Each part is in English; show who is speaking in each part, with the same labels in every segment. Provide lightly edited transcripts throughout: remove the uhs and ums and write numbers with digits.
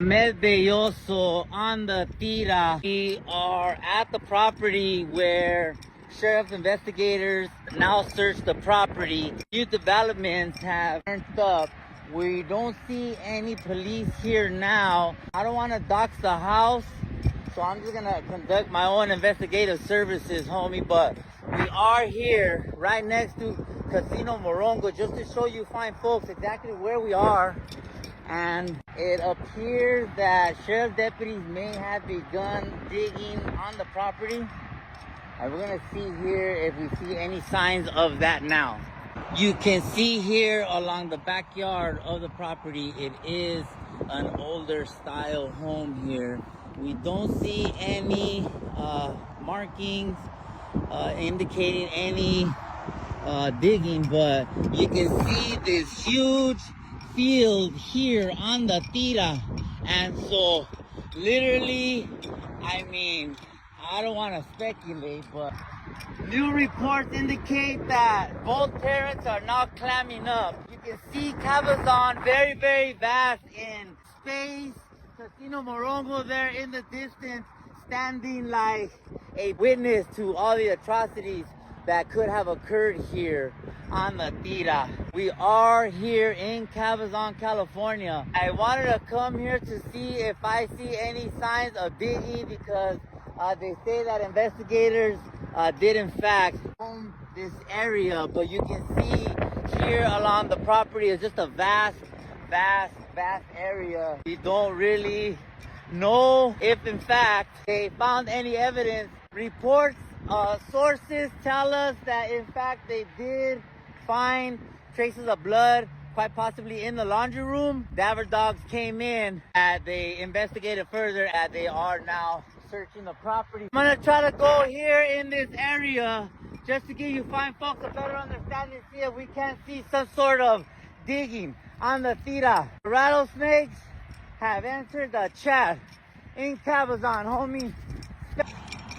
Speaker 1: Medveyoso on the Tira. We are at the property where sheriff's investigators now search the property. New developments have turned up. We don't see any police here now. I don't want to dox the house, so I'm just gonna conduct my own investigative services, homie. But we are here right next to Casino Morongo, just to show you fine folks exactly where we are. And it appears that sheriff deputies may have begun digging on the property. And we're gonna see here if we see any signs of that now. You can see here along the backyard of the property, it is an older style home here. We don't see any markings indicating any digging, but you can see this huge field here on the Tira. And so literally, I mean, I don't want to speculate, but new reports indicate that both parents are now clamming up. You can see Cabazon very, very vast in space. Casino Morongo there in the distance, standing like a witness to all the atrocities that could have occurred here on the Tira. We are here in Cabazon, California. I wanted to come here to see if I see any signs of digging, because they say that investigators did in fact comb this area, but you can see here along the property is just a vast area. We don't really know if in fact they found any evidence. Reports, sources tell us that in fact they did find traces of blood, quite possibly in the laundry room. Daver dogs came in and they investigated further, and they are now searching the property. I'm gonna try to go here in this area just to give you fine folks a better understanding, see if we can't see some sort of digging on the Tira. Rattlesnakes have entered the chat in Cabazon, homie.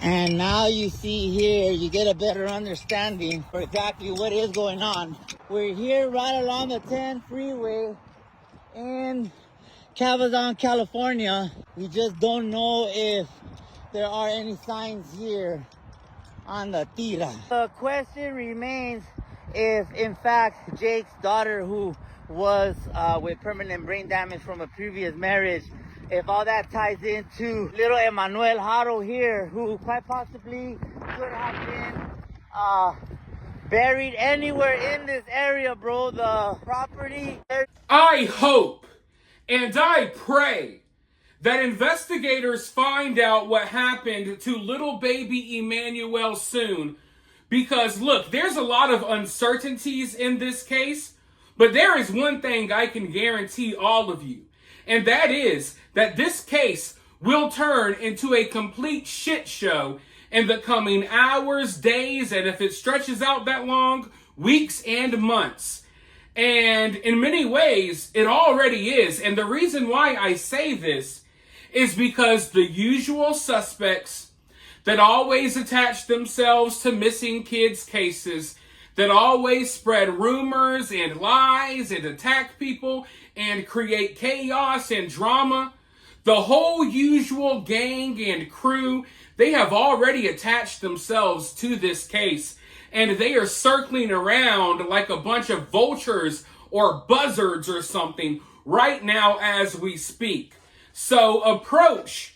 Speaker 1: And now you see here, you get a better understanding for exactly what is going on. We're here right along the 10 freeway in Cabazon, California. We just don't know if there are any signs here on the Tira. The question remains if in fact Jake's daughter, who was with permanent brain damage from a previous marriage, if all that ties into little Emmanuel Haro here, who quite possibly could have been buried anywhere in this area, bro. The property.
Speaker 2: I hope and I pray that investigators find out what happened to little baby Emmanuel soon. Because look, there's a lot of uncertainties in this case, but there is one thing I can guarantee all of you. And that is that this case will turn into a complete shit show in the coming hours, days, and if it stretches out that long, weeks and months. And in many ways, it already is. And the reason why I say this is because the usual suspects that always attach themselves to missing kids cases, that always spread rumors and lies and attack people and create chaos and drama, the whole usual gang and crew, they have already attached themselves to this case, and they are circling around like a bunch of vultures or buzzards or something right now as we speak. So approach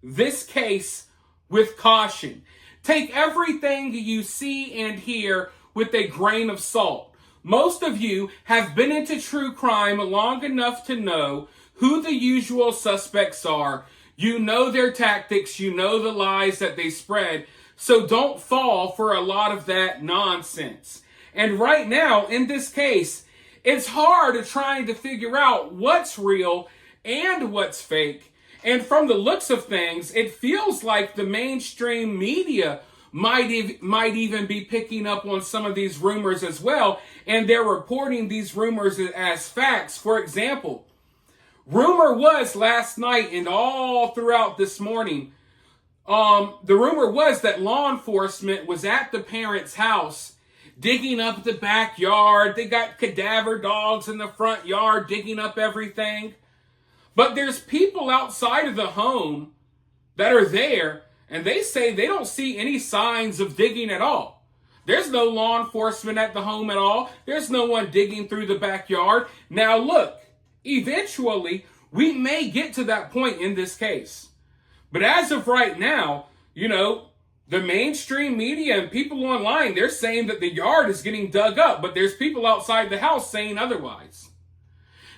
Speaker 2: this case with caution. Take everything you see and hear with a grain of salt. Most of you have been into true crime long enough to know who the usual suspects are. You know their tactics, you know the lies that they spread, so don't fall for a lot of that nonsense. And right now, in this case, it's hard trying to figure out what's real and what's fake. And from the looks of things, it feels like the mainstream media might even be picking up on some of these rumors as well, and they're reporting these rumors as facts. For example, rumor was last night and all throughout this morning, the rumor was that law enforcement was at the parents' house digging up the backyard. They got cadaver dogs in the front yard digging up everything. But there's people outside of the home that are there, and they say they don't see any signs of digging at all. There's no law enforcement at the home at all. There's no one digging through the backyard. Now look, eventually we may get to that point in this case. But as of right now, the mainstream media and people online, they're saying that the yard is getting dug up, but there's people outside the house saying otherwise.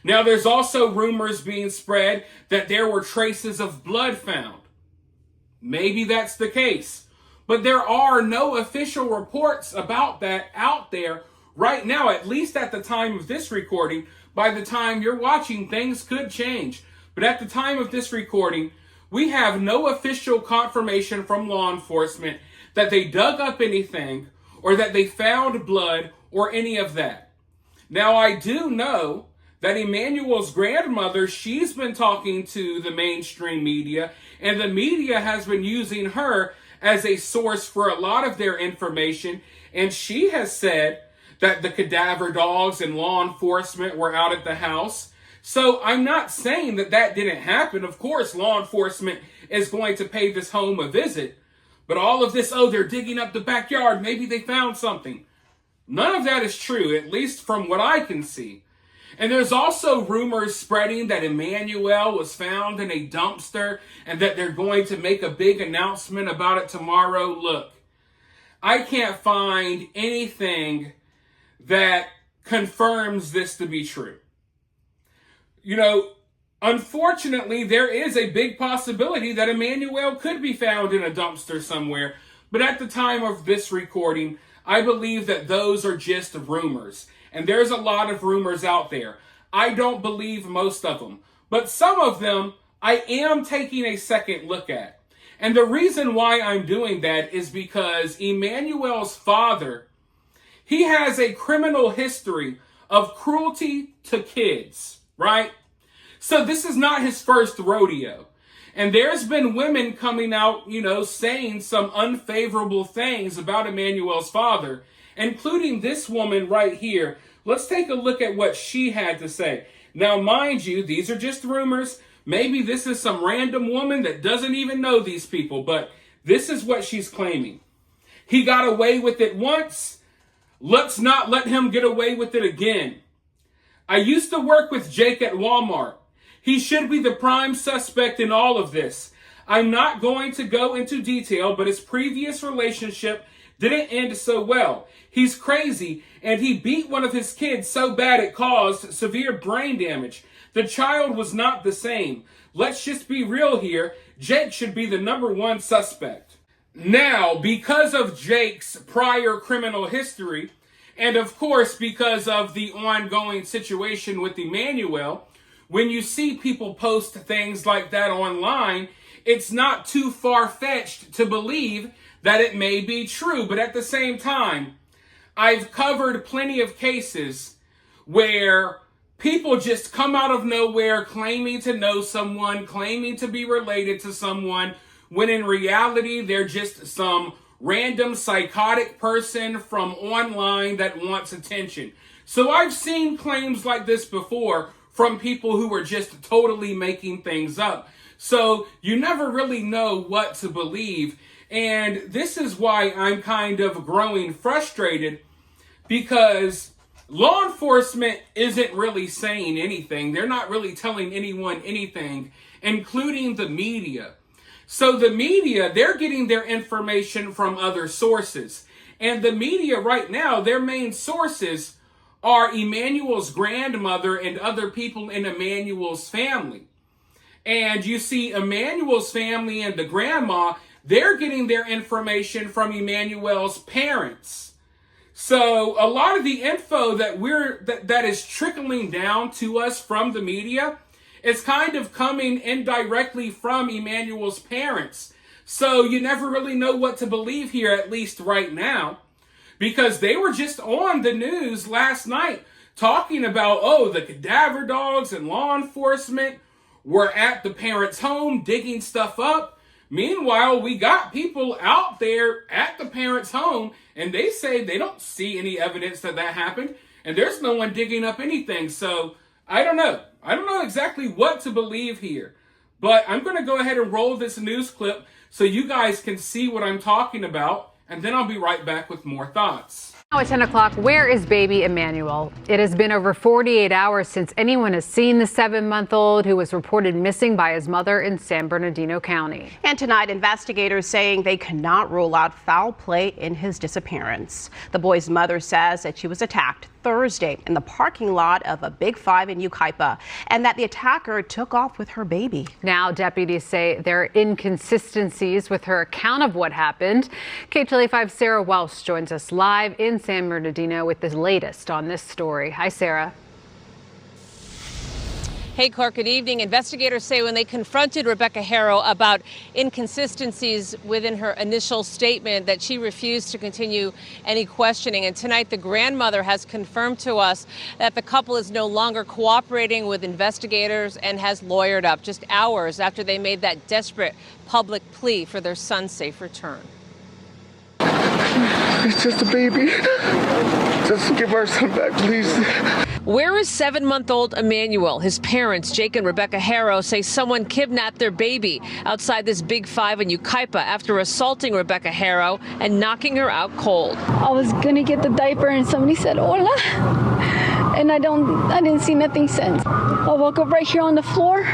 Speaker 2: Now, there's also rumors being spread that there were traces of blood found. Maybe that's the case, but there are no official reports about that out there right now, at least at the time of this recording. By the time you're watching, things could change. But at the time of this recording, we have no official confirmation from law enforcement that they dug up anything or that they found blood or any of that. Now, I do know that Emmanuel's grandmother, she's been talking to the mainstream media, and the media has been using her as a source for a lot of their information, and she has said that the cadaver dogs and law enforcement were out at the house. So I'm not saying that that didn't happen. Of course, law enforcement is going to pay this home a visit, but all of this, they're digging up the backyard, maybe they found something. None of that is true, at least from what I can see. And there's also rumors spreading that Emmanuel was found in a dumpster and that they're going to make a big announcement about it tomorrow. Look, I can't find anything that confirms this to be true. Unfortunately, there is a big possibility that Emmanuel could be found in a dumpster somewhere. But at the time of this recording, I believe that those are just rumors. And there's a lot of rumors out there. I don't believe most of them. But some of them I am taking a second look at. And the reason why I'm doing that is because Emmanuel's father, he has a criminal history of cruelty to kids, right? So this is not his first rodeo. And there's been women coming out, saying some unfavorable things about Emmanuel's father, including this woman right here. Let's take a look at what she had to say. Now, mind you, these are just rumors. Maybe this is some random woman that doesn't even know these people, but this is what she's claiming. He got away with it once. Let's not let him get away with it again. I used to work with Jake at Walmart. He should be the prime suspect in all of this. I'm not going to go into detail, but his previous relationship didn't end so well. He's crazy, and he beat one of his kids so bad it caused severe brain damage. The child was not the same. Let's just be real here. Jake should be the number one suspect. Now, because of Jake's prior criminal history, and of course because of the ongoing situation with Emmanuel, when you see people post things like that online, it's not too far-fetched to believe that it may be true. But at the same time, I've covered plenty of cases where people just come out of nowhere claiming to know someone, claiming to be related to someone, when in reality they're just some random psychotic person from online that wants attention. So I've seen claims like this before from people who are just totally making things up. So you never really know what to believe. And this is why I'm kind of growing frustrated, because law enforcement isn't really saying anything. They're not really telling anyone anything, including the media. So the media, they're getting their information from other sources. And the media right now, their main sources are Emmanuel's grandmother and other people in Emmanuel's family. And you see Emmanuel's family and the grandma, they're getting their information from Emmanuel's parents. So a lot of the info that is trickling down to us from the media is kind of coming indirectly from Emmanuel's parents. So you never really know what to believe here, at least right now, because they were just on the news last night talking about, the cadaver dogs and law enforcement were at the parents' home digging stuff up. Meanwhile, we got people out there at the parents' home, and they say they don't see any evidence that happened, and there's no one digging up anything. So, I don't know. I don't know exactly what to believe here. But I'm going to go ahead and roll this news clip so you guys can see what I'm talking about, and then I'll be right back with more thoughts.
Speaker 3: Now at 10 o'clock, where is baby Emmanuel? It has been over 48 hours since anyone has seen the 7-month-old who was reported missing by his mother in San Bernardino County.
Speaker 4: And tonight, investigators saying they cannot rule out foul play in his disappearance. The boy's mother says that she was attacked Thursday in the parking lot of a Big Five in Yucaipa, and that the attacker took off with her baby.
Speaker 3: Now deputies say there are inconsistencies with her account of what happened. KTLA5's Sarah Welsh joins us live in San Bernardino with the latest on this story. Hi, Sarah.
Speaker 5: Hey, Clark, good evening. Investigators say when they confronted Rebecca Haro about inconsistencies within her initial statement that she refused to continue any questioning. And tonight, the grandmother has confirmed to us that the couple is no longer cooperating with investigators and has lawyered up just hours after they made that desperate public plea for their son's safe return.
Speaker 6: It's just a baby. Just give our son back, please.
Speaker 5: Where is 7-month-old Emmanuel? His parents, Jake and Rebecca Haro, say someone kidnapped their baby outside this Big Five in Yucaipa after assaulting Rebecca Haro and knocking her out cold.
Speaker 7: I was gonna get the diaper and somebody said hola, and I didn't see nothing since. I woke up right here on the floor,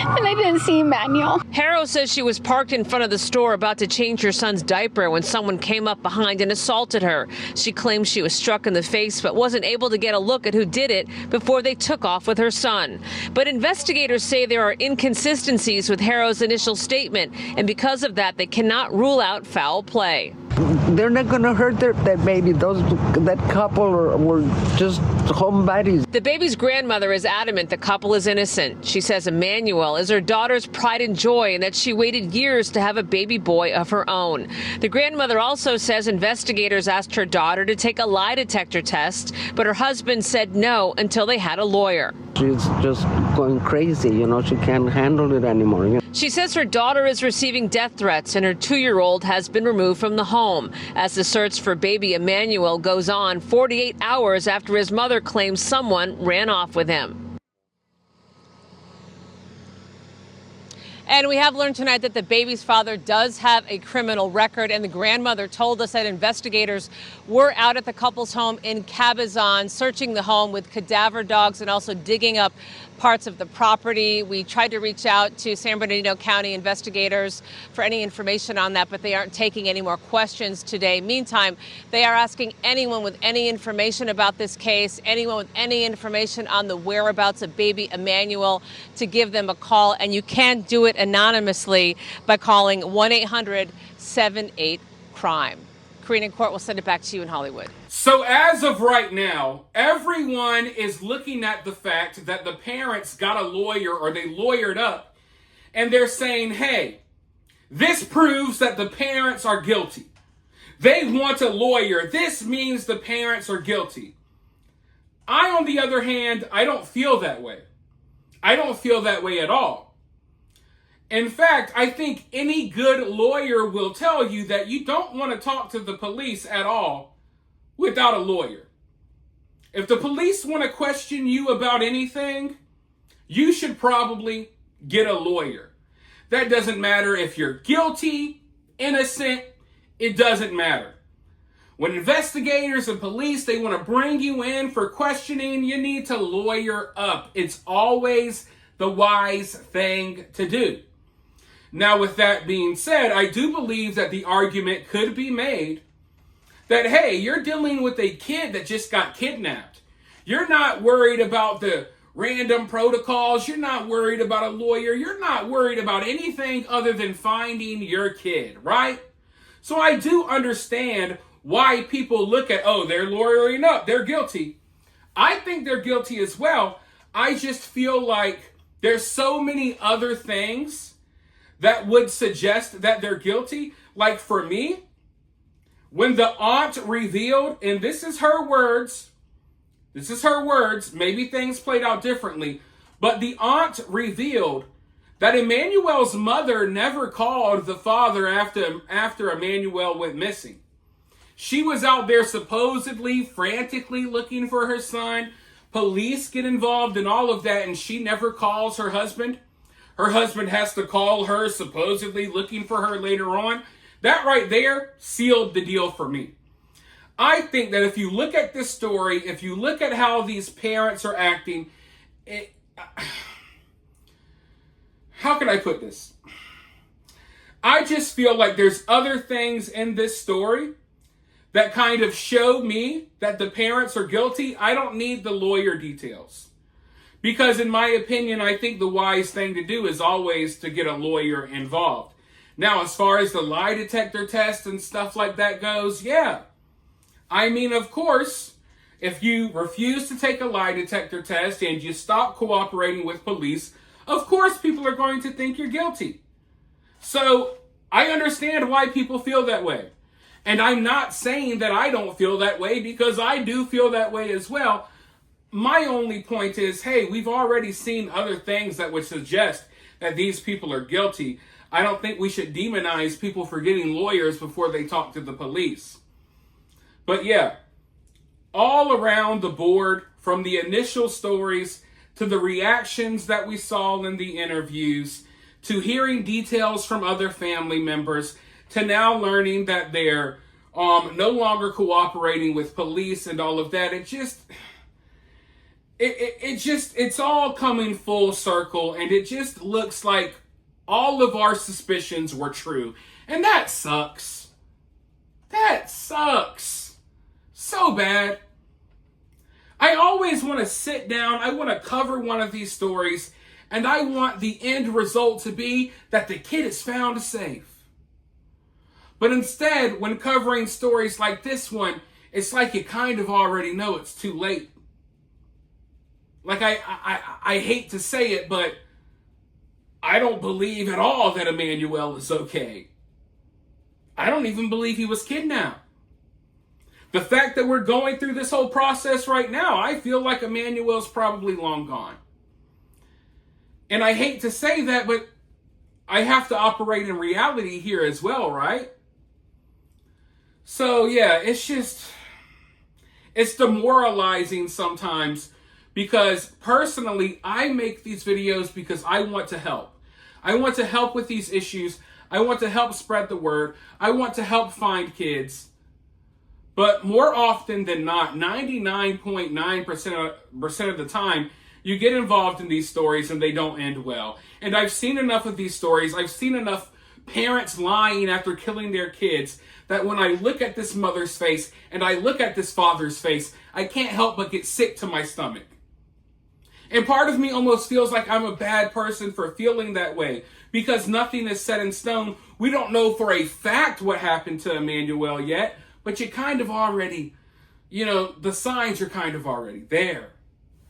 Speaker 7: and I didn't see Emmanuel.
Speaker 5: Haro says she was parked in front of the store about to change her son's diaper when someone came up behind and assaulted her. She claims she was struck in the face but wasn't able to get a look at who did it before they took off with her son. But investigators say there are inconsistencies with Haro's initial statement, and because of that, they cannot rule out foul play.
Speaker 8: They're not going to hurt that baby. That couple were just homebodies.
Speaker 5: The baby's grandmother is adamant the couple is innocent. She says Emmanuel is her daughter's pride and joy and that she waited years to have a baby boy of her own. The grandmother also says investigators asked her daughter to take a lie detector test, but her husband said no until they had a lawyer.
Speaker 8: She's just going crazy, she can't handle it anymore.
Speaker 5: She says her daughter is receiving death threats and her 2-year-old has been removed from the home as the search for baby Emmanuel goes on 48 hours after his mother claims someone ran off with him. And we have learned tonight that the baby's father does have a criminal record, and the grandmother told us that investigators were out at the couple's home in Cabazon searching the home with cadaver dogs and also digging up parts of the property. We tried to reach out to San Bernardino County investigators for any information on that, but they aren't taking any more questions today. Meantime, they are asking anyone with any information about this case, anyone with any information on the whereabouts of baby Emmanuel, to give them a call. And you can do it anonymously by calling 1-800-78-CRIME. Karina and Court will send it back to you in Hollywood.
Speaker 2: So as of right now, everyone is looking at the fact that the parents got a lawyer or they lawyered up, and they're saying, hey, this proves that the parents are guilty. They want a lawyer. This means the parents are guilty. I, on the other hand, I don't feel that way. I don't feel that way at all. In fact, I think any good lawyer will tell you that you don't want to talk to the police at all without a lawyer. If the police want to question you about anything, you should probably get a lawyer. That doesn't matter if you're guilty, innocent, it doesn't matter. When investigators and police, they want to bring you in for questioning, you need to lawyer up. It's always the wise thing to do. Now, with that being said, I do believe that the argument could be made that, hey, you're dealing with a kid that just got kidnapped. You're not worried about the random protocols. You're not worried about a lawyer. You're not worried about anything other than finding your kid, right? So I do understand why people look at, oh, they're lawyering up, they're guilty. I think they're guilty as well. I just feel like there's so many other things that would suggest that they're guilty. Like for me, when the aunt revealed, and this is her words, maybe things played out differently, but the aunt revealed that Emmanuel's mother never called the father after Emmanuel went missing. She was out there supposedly frantically looking for her son, police get involved in all of that and she never calls her husband. Her husband has to call her, supposedly looking for her later on. That right there sealed the deal for me. I think that if you look at this story, if you look at how these parents are acting, how can I put this? I just feel like there's other things in this story that kind of show me that the parents are guilty. I don't need the lawyer details. Because in my opinion, I think the wise thing to do is always to get a lawyer involved. Now, as far as the lie detector test and stuff like that goes, yeah. I mean, of course, if you refuse to take a lie detector test and you stop cooperating with police, of course people are going to think you're guilty. So I understand why people feel that way. And I'm not saying that I don't feel that way, because I do feel that way as well. My only point is, hey, we've already seen other things that would suggest that these people are guilty. I don't think we should demonize people for getting lawyers before they talk to the police. But yeah, all around the board, from the initial stories to the reactions that we saw in the interviews, to hearing details from other family members, to now learning that they're no longer cooperating with police and all of that, it's all coming full circle, and it just looks like all of our suspicions were true. And that sucks. That sucks. So bad. I always want to sit down, I want to cover one of these stories, and I want the end result to be that the kid is found safe. But instead, when covering stories like this one, it's like you kind of already know it's too late. Like, I hate to say it, but I don't believe at all that Emmanuel is okay. I don't even believe he was kidnapped. The fact that we're going through this whole process right now, I feel like Emmanuel's probably long gone. And I hate to say that, but I have to operate in reality here as well, right? So yeah, it's demoralizing sometimes, because personally, I make these videos because I want to help. I want to help with these issues. I want to help spread the word. I want to help find kids. But more often than not, 99.9% of the time, you get involved in these stories and they don't end well. And I've seen enough of these stories. I've seen enough parents lying after killing their kids that when I look at this mother's face and I look at this father's face, I can't help but get sick to my stomach. And part of me almost feels like I'm a bad person for feeling that way, because nothing is set in stone. We don't know for a fact what happened to Emmanuel yet, but you kind of already, the signs are kind of already there.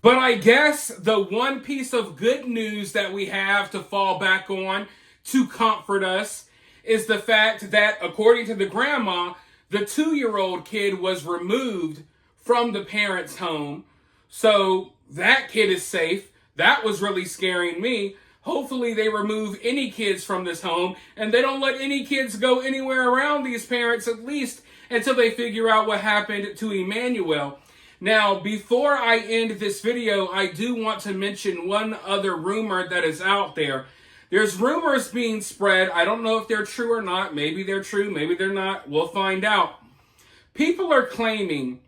Speaker 2: But I guess the one piece of good news that we have to fall back on to comfort us is the fact that, according to the grandma, the 2-year-old kid was removed from the parents' home. So that kid is safe. That was really scaring me. Hopefully they remove any kids from this home and they don't let any kids go anywhere around these parents, at least until they figure out what happened to Emmanuel. Now, before I end this video, I do want to mention one other rumor that is out there. There's rumors being spread. I don't know if they're true or not. Maybe they're true, maybe they're not. We'll find out. People are claiming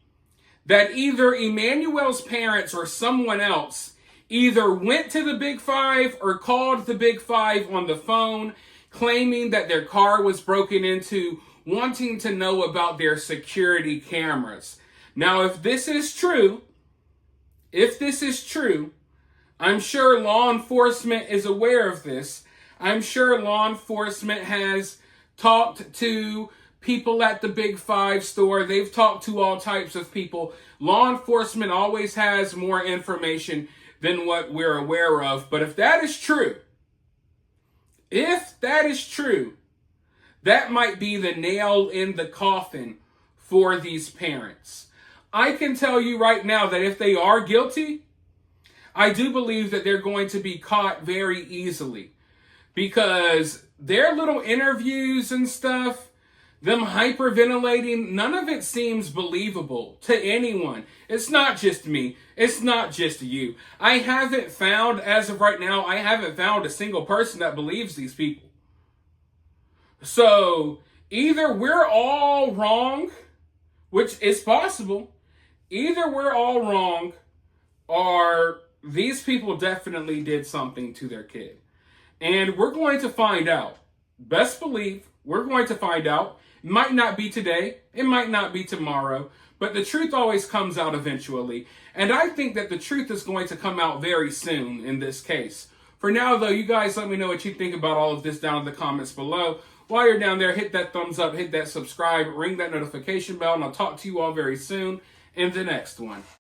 Speaker 2: that either Emmanuel's parents or someone else either went to the Big Five or called the Big Five on the phone, claiming that their car was broken into, wanting to know about their security cameras. Now, if this is true, I'm sure law enforcement is aware of this. I'm sure law enforcement has talked to people at the Big Five store. They've talked to all types of people. Law enforcement always has more information than what we're aware of. But if that is true, that might be the nail in the coffin for these parents. I can tell you right now that if they are guilty, I do believe that they're going to be caught very easily, because their little interviews and stuff, them hyperventilating, none of it seems believable to anyone. It's not just me. It's not just you. I haven't found, as of right now, I haven't found a single person that believes these people. So either we're all wrong, which is possible, either we're all wrong or these people definitely did something to their kid. And we're going to find out. Best believe we're going to find out. It might not be today. It might not be tomorrow. But the truth always comes out eventually. And I think that the truth is going to come out very soon in this case. For now, though, you guys let me know what you think about all of this down in the comments below. While you're down there, hit that thumbs up, hit that subscribe, ring that notification bell, and I'll talk to you all very soon in the next one.